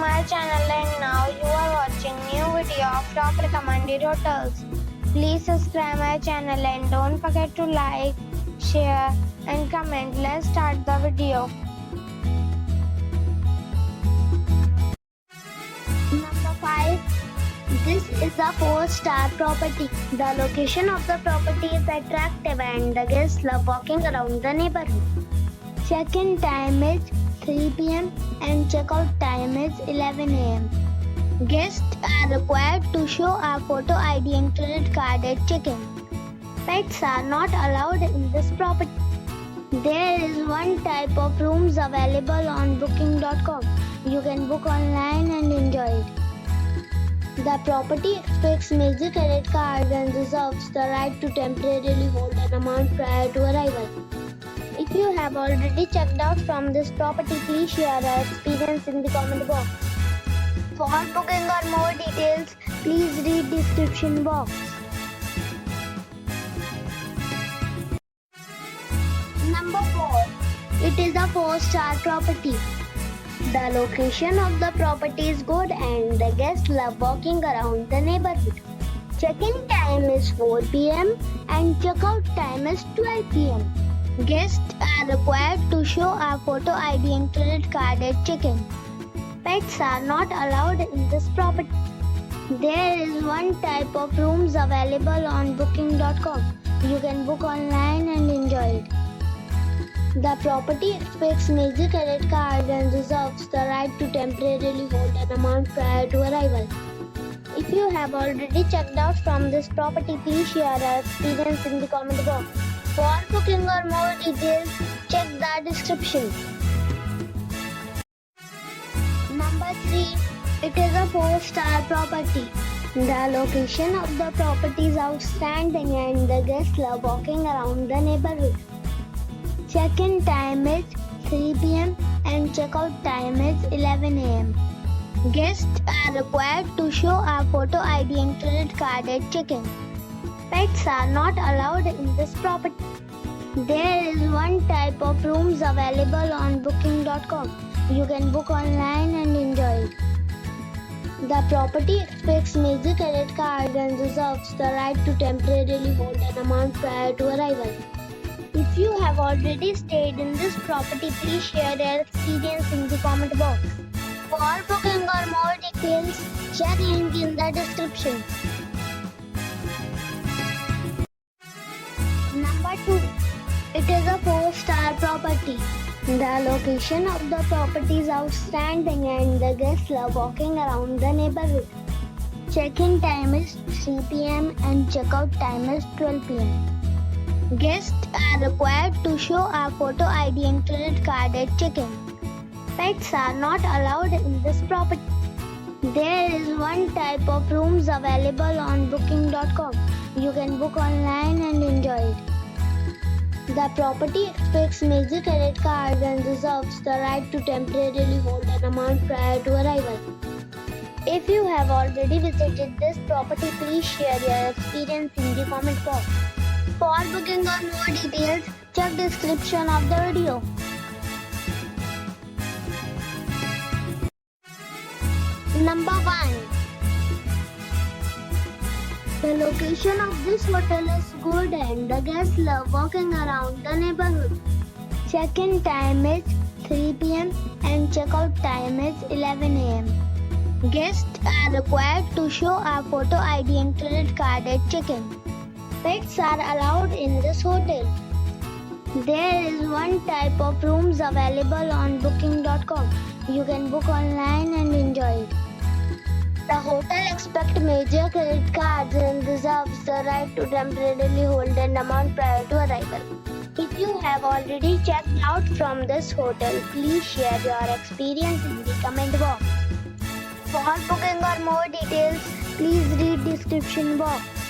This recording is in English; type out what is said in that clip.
my channel and now you are watching new video of top recommended hotels. Please subscribe my channel and don't forget to like, share and comment. Let's start the video. Number 5. This is a 4-star property. The location of the property is attractive and the guests love walking around the neighborhood. Check-in time is 3 p.m. and check-out time is 11 a.m. Guests are required to show a photo ID and credit card at check-in. Pets are not allowed in this property. There is one type of rooms available on booking.com. You can book online and enjoy it. The property expects major credit cards and reserves the right to temporarily hold an amount prior to arrival. If you have already checked out from this property, please share your experience in the comment box. For booking or more details, please read description box. Number 4. It is a 4-star property. The location of the property is good and the guests love walking around the neighborhood. Check-in time is 4 p.m. and check-out time is 12 p.m. Guests are required to show a photo ID and credit card at check-in. Pets are not allowed in this property. There is one type of rooms available on booking.com. You can book online and enjoy it. The property expects major credit cards and reserves the right to temporarily hold an amount prior to arrival. If you have already checked out from this property, please share your experience in the comment box. For booking or more details, check the description. Number 3. It is a 4-star property. The location of the property is outstanding and the guests love walking around the neighborhood. Check-in time is 3 p.m. and check-out time is 11 a.m. Guests are required to show a photo ID and credit card at check-in. Pets are not allowed in this property. There is one type of rooms available on booking.com. You can book online and enjoy it. The property expects major credit cards and reserves the right to temporarily hold an amount prior to arrival. If you have already stayed in this property, please share your experience in the comment box. For booking or more details, check link in the description. Number 2. It is a 4-star property. The location of the property is outstanding and the guests love walking around the neighborhood. Check-in time is 3 p.m. and check-out time is 12 p.m. Guests are required to show a photo ID and credit card at check-in. Pets are not allowed in this property. There is one type of rooms available on booking.com. You can book online and enjoy it. The property expects major credit cards and reserves the right to temporarily hold an amount prior to arrival. If you have already visited this property, please share your experience in the comment box. For booking or more details, check description of the video. Number 1. The location of this hotel is good and the guests love walking around the neighborhood. Check-in time is 3 p.m. and check-out time is 11 a.m. Guests are required to show a photo ID and credit card at check-in. Pets are allowed in this hotel. There is one type of rooms available on booking.com. You can book online and enjoy it. The hotel expects major credit cards and reserves the right to temporarily hold an amount prior to arrival. If you have already checked out from this hotel, please share your experience in the comment box. For booking or more details, please read description box.